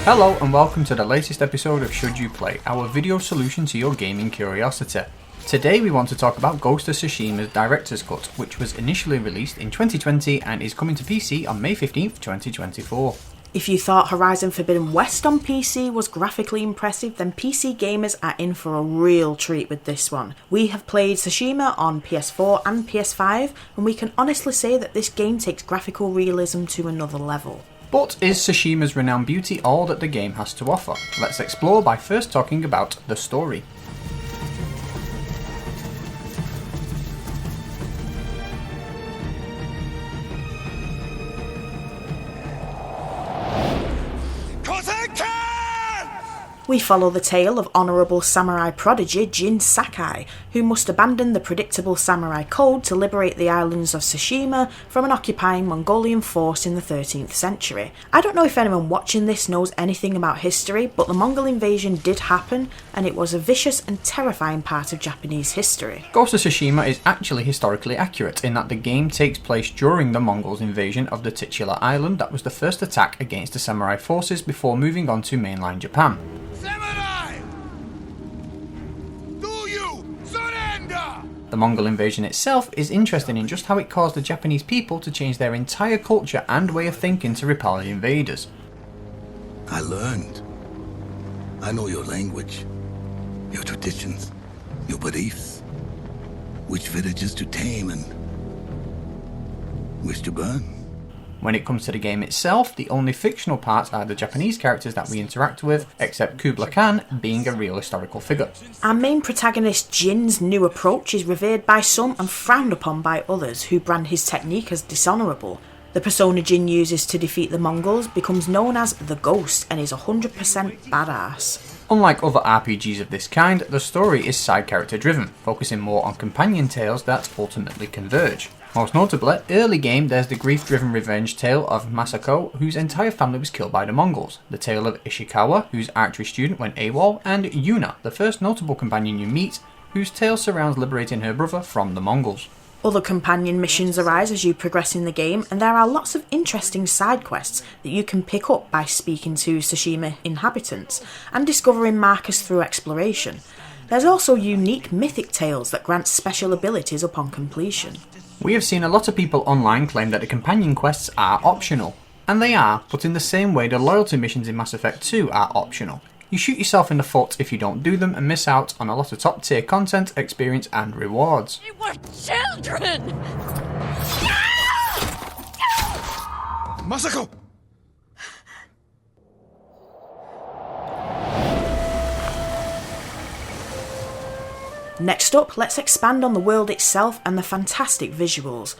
Hello and welcome to the latest episode of Should You Play, our video solution to your gaming curiosity. Today we want to talk about Ghost of Tsushima's Director's Cut, which was initially released in 2020 and is coming to PC on May 15th, 2024. If you thought Horizon Forbidden West on PC was graphically impressive, then PC gamers are in for a real treat with this one. We have played Tsushima on PS4 and PS5, and we can honestly say that this game takes graphical realism to another level. But is Tsushima's renowned beauty all that the game has to offer? Let's explore by first talking about the story. We follow the tale of honourable samurai prodigy Jin Sakai, who must abandon the predictable samurai code to liberate the islands of Tsushima from an occupying Mongolian force in the 13th century. I don't know if anyone watching this knows anything about history, but the Mongol invasion did happen, and it was a vicious and terrifying part of Japanese history. Ghost of Tsushima is actually historically accurate in that the game takes place during the Mongols' invasion of the titular island that was the first attack against the samurai forces before moving on to mainland Japan. Samurai! Do you surrender? The Mongol invasion itself is interesting in just how it caused the Japanese people to change their entire culture and way of thinking to repel the invaders. I learned. I know your language, your traditions, your beliefs, which villages to tame and which to burn. When it comes to the game itself, the only fictional parts are the Japanese characters that we interact with, except Kublai Khan being a real historical figure. Our main protagonist Jin's new approach is revered by some and frowned upon by others who brand his technique as dishonourable. The persona Jin uses to defeat the Mongols becomes known as the Ghost and is 100% badass. Unlike other RPGs of this kind, the story is side character driven, focusing more on companion tales that ultimately converge. Most notably, early game there's the grief-driven revenge tale of Masako, whose entire family was killed by the Mongols, the tale of Ishikawa, whose archery student went AWOL, and Yuna, the first notable companion you meet, whose tale surrounds liberating her brother from the Mongols. Other companion missions arise as you progress in the game, and there are lots of interesting side quests that you can pick up by speaking to Tsushima inhabitants and discovering markers through exploration. There's also unique mythic tales that grant special abilities upon completion. We have seen a lot of people online claim that the companion quests are optional, and they are, but in the same way the loyalty missions in Mass Effect 2 are optional. You shoot yourself in the foot if you don't do them and miss out on a lot of top tier content, experience and rewards. They were children! Masako! Next up, let's expand on the world itself and the fantastic visuals.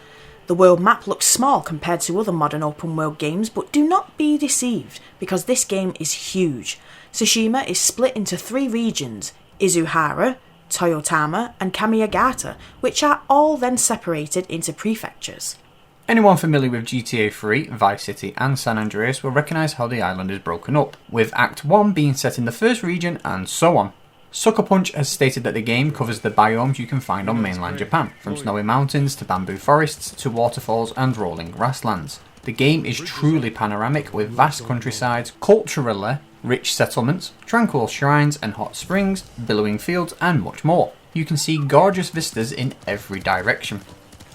The world map looks small compared to other modern open world games, but do not be deceived, because this game is huge. Tsushima is split into 3 regions, Izuhara, Toyotama and Kamiyagata, which are all then separated into prefectures. Anyone familiar with GTA 3, Vice City and San Andreas will recognise how the island is broken up, with Act 1 being set in the first region and so on. Sucker Punch has stated that the game covers the biomes you can find on mainland Japan, from snowy mountains to bamboo forests to waterfalls and rolling grasslands. The game is truly panoramic with vast countrysides, culturally rich settlements, tranquil shrines and hot springs, billowing fields and much more. You can see gorgeous vistas in every direction.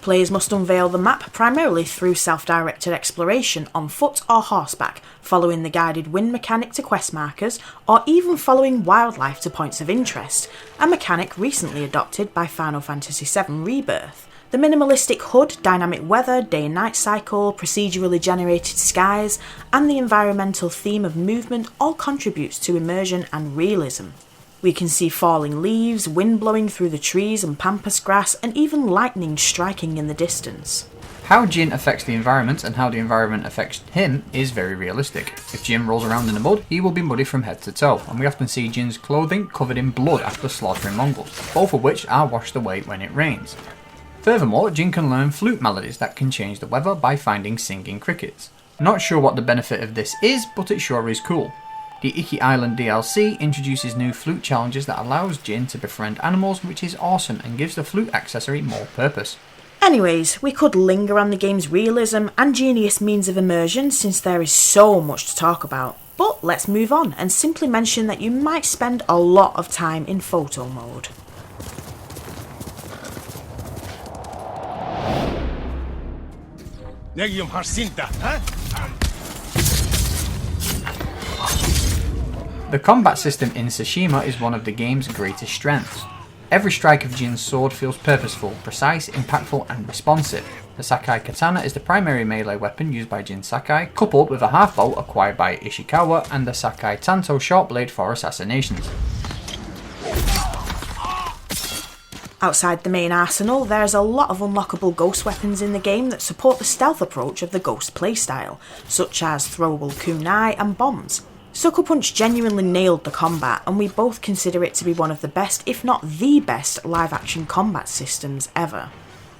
Players must unveil the map primarily through self-directed exploration on foot or horseback, following the guided wind mechanic to quest markers, or even following wildlife to points of interest, a mechanic recently adopted by Final Fantasy VII Rebirth. The minimalistic HUD, dynamic weather, day and night cycle, procedurally generated skies, and the environmental theme of movement all contributes to immersion and realism. We can see falling leaves, wind blowing through the trees and pampas grass, and even lightning striking in the distance. How Jin affects the environment and how the environment affects him is very realistic. If Jin rolls around in the mud, he will be muddy from head to toe, and we often see Jin's clothing covered in blood after slaughtering Mongols, both of which are washed away when it rains. Furthermore, Jin can learn flute melodies that can change the weather by finding singing crickets. Not sure what the benefit of this is, but it sure is cool. The Iki Island DLC introduces new flute challenges that allows Jin to befriend animals, which is awesome and gives the flute accessory more purpose. Anyways, we could linger on the game's realism and genius means of immersion since there is so much to talk about. But let's move on and simply mention that you might spend a lot of time in photo mode. The combat system in Tsushima is one of the game's greatest strengths. Every strike of Jin's sword feels purposeful, precise, impactful and responsive. The Sakai Katana is the primary melee weapon used by Jin Sakai, coupled with a half bow acquired by Ishikawa and the Sakai Tanto short blade for assassinations. Outside the main arsenal, there's a lot of unlockable ghost weapons in the game that support the stealth approach of the ghost playstyle, such as throwable kunai and bombs. Sucker Punch genuinely nailed the combat, and we both consider it to be one of the best, if not the best, live-action combat systems ever.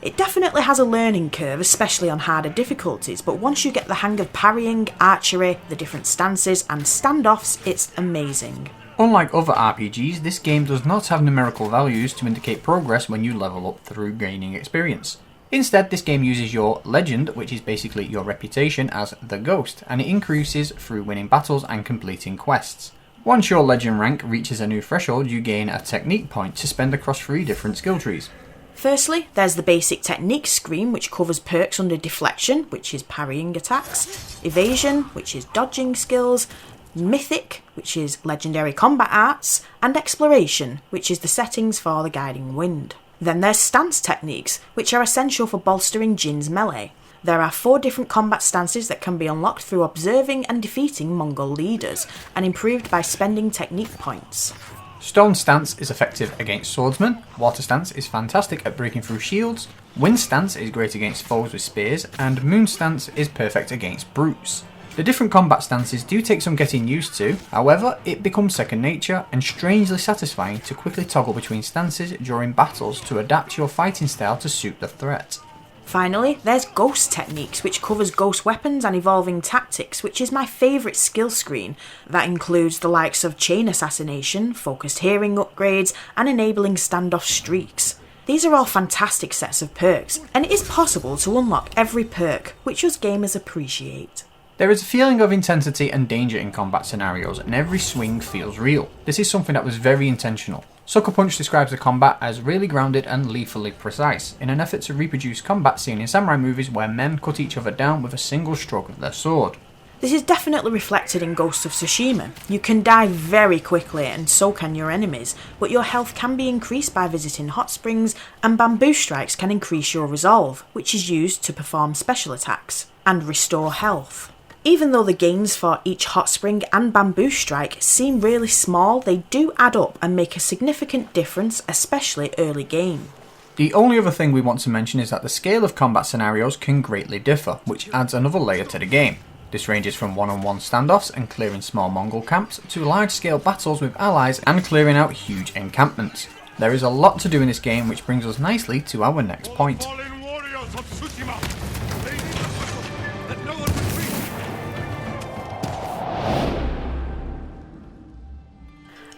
It definitely has a learning curve, especially on harder difficulties, but once you get the hang of parrying, archery, the different stances and standoffs, it's amazing. Unlike other RPGs, this game does not have numerical values to indicate progress when you level up through gaining experience. Instead, this game uses your legend, which is basically your reputation as the Ghost, and it increases through winning battles and completing quests. Once your legend rank reaches a new threshold, you gain a technique point to spend across 3 different skill trees. Firstly, there's the basic technique screen, which covers perks under deflection, which is parrying attacks, evasion, which is dodging skills, mythic, which is legendary combat arts, and exploration, which is the settings for the guiding wind. Then there's stance techniques, which are essential for bolstering Jin's melee. There are 4 different combat stances that can be unlocked through observing and defeating Mongol leaders, and improved by spending technique points. Stone stance is effective against swordsmen, water stance is fantastic at breaking through shields, wind stance is great against foes with spears, and moon stance is perfect against brutes. The different combat stances do take some getting used to, however it becomes second nature and strangely satisfying to quickly toggle between stances during battles to adapt your fighting style to suit the threat. Finally, there's Ghost Techniques, which covers ghost weapons and evolving tactics, which is my favourite skill screen. That includes the likes of chain assassination, focused hearing upgrades, and enabling standoff streaks. These are all fantastic sets of perks, and it is possible to unlock every perk, which us gamers appreciate. There is a feeling of intensity and danger in combat scenarios, and every swing feels real. This is something that was very intentional. Sucker Punch describes the combat as really grounded and lethally precise, in an effort to reproduce combat seen in samurai movies where men cut each other down with a single stroke of their sword. This is definitely reflected in Ghost of Tsushima. You can die very quickly, and so can your enemies, but your health can be increased by visiting hot springs, and bamboo strikes can increase your resolve, which is used to perform special attacks and restore health. Even though the gains for each hot spring and bamboo strike seem really small, they do add up and make a significant difference, especially early game. The only other thing we want to mention is that the scale of combat scenarios can greatly differ, which adds another layer to the game. This ranges from one-on-one standoffs and clearing small Mongol camps, to large-scale battles with allies and clearing out huge encampments. There is a lot to do in this game, which brings us nicely to our next point.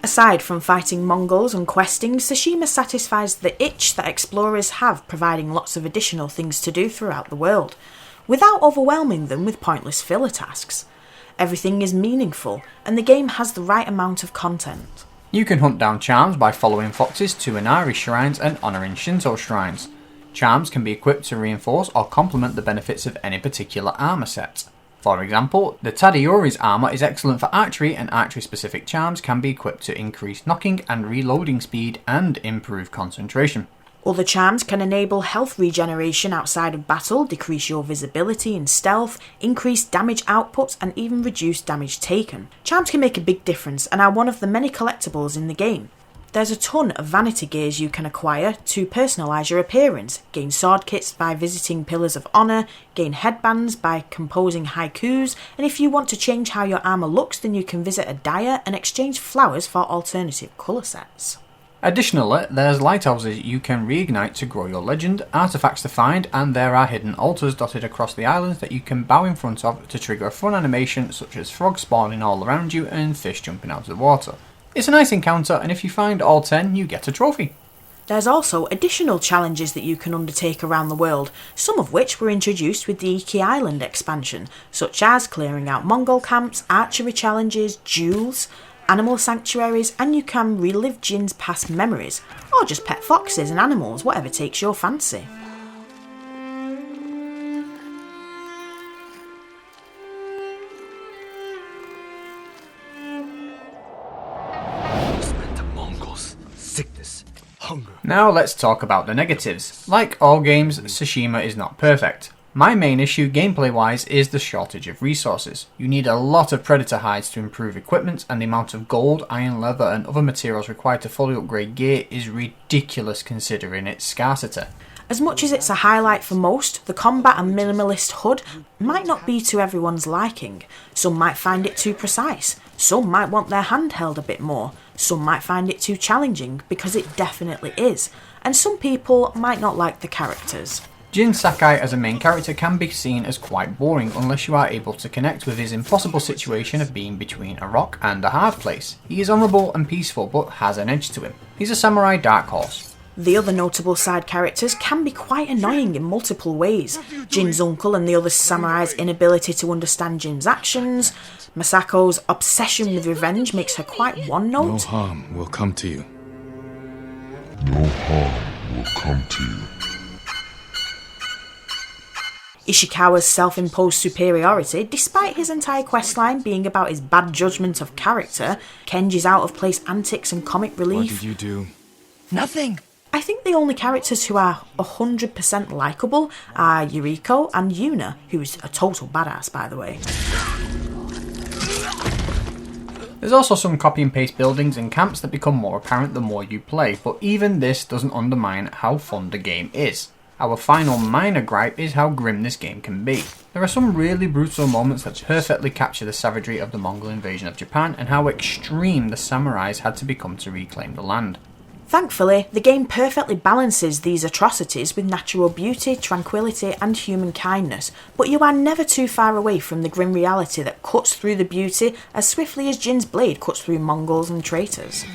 Aside from fighting Mongols and questing, Tsushima satisfies the itch that explorers have, providing lots of additional things to do throughout the world, without overwhelming them with pointless filler tasks. Everything is meaningful, and the game has the right amount of content. You can hunt down charms by following foxes to Inari shrines and honouring Shinto shrines. Charms can be equipped to reinforce or complement the benefits of any particular armour set. For example, the Tadayori's armour is excellent for archery, and archery-specific charms can be equipped to increase knocking and reloading speed and improve concentration. Other charms can enable health regeneration outside of battle, decrease your visibility and stealth, increase damage output, and even reduce damage taken. Charms can make a big difference and are one of the many collectibles in the game. There's a ton of vanity gears you can acquire to personalise your appearance, gain sword kits by visiting Pillars of Honour, gain headbands by composing haikus, and if you want to change how your armour looks, then you can visit a dyer and exchange flowers for alternative colour sets. Additionally, there's lighthouses you can reignite to grow your legend, artefacts to find, and there are hidden altars dotted across the islands that you can bow in front of to trigger a fun animation such as frogs spawning all around you and fish jumping out of the water. It's a nice encounter, and if you find all 10, you get a trophy. There's also additional challenges that you can undertake around the world, some of which were introduced with the Iki Island expansion, such as clearing out Mongol camps, archery challenges, duels, animal sanctuaries, and you can relive Jin's past memories, or just pet foxes and animals, whatever takes your fancy. Sickness, hunger. Now let's talk about the negatives. Like all games, Tsushima is not perfect. My main issue gameplay wise is the shortage of resources. You need a lot of predator hides to improve equipment, and the amount of gold, iron, leather and other materials required to fully upgrade gear is ridiculous considering its scarcity. As much as it's a highlight for most, the combat and minimalist HUD might not be to everyone's liking. Some might find it too precise, some might want their hand held a bit more, some might find it too challenging because it definitely is, and some people might not like the characters. Jin Sakai as a main character can be seen as quite boring unless you are able to connect with his impossible situation of being between a rock and a hard place. He is honourable and peaceful but has an edge to him. He's a samurai dark horse. The other notable side characters can be quite annoying in multiple ways. Jin's uncle and the other samurai's inability to understand Jin's actions. Masako's obsession with revenge makes her quite one-note. No harm will come to you. No harm will come to you. Ishikawa's self-imposed superiority, despite his entire questline being about his bad judgment of character, Kenji's out-of-place antics and comic relief. What did you do? Nothing. I think the only characters who are 100% likeable are Yuriko and Yuna, who's a total badass by the way. There's also some copy and paste buildings and camps that become more apparent the more you play, but even this doesn't undermine how fun the game is. Our final minor gripe is how grim this game can be. There are some really brutal moments that perfectly capture the savagery of the Mongol invasion of Japan and how extreme the samurais had to become to reclaim the land. Thankfully, the game perfectly balances these atrocities with natural beauty, tranquility and human kindness, but you are never too far away from the grim reality that cuts through the beauty as swiftly as Jin's blade cuts through Mongols and traitors.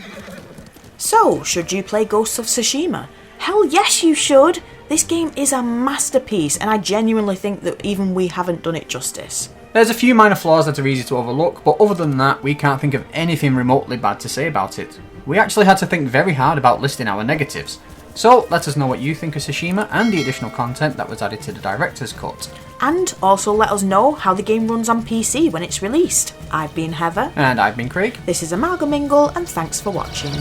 So, should you play Ghosts of Tsushima? Hell yes you should! This game is a masterpiece and I genuinely think that even we haven't done it justice. There's a few minor flaws that are easy to overlook, but other than that we can't think of anything remotely bad to say about it. We actually had to think very hard about listing our negatives. So let us know what you think of Tsushima and the additional content that was added to the director's cut. And also let us know how the game runs on PC when it's released. I've been Heather. And I've been Craig. This is Amalgamingle and thanks for watching.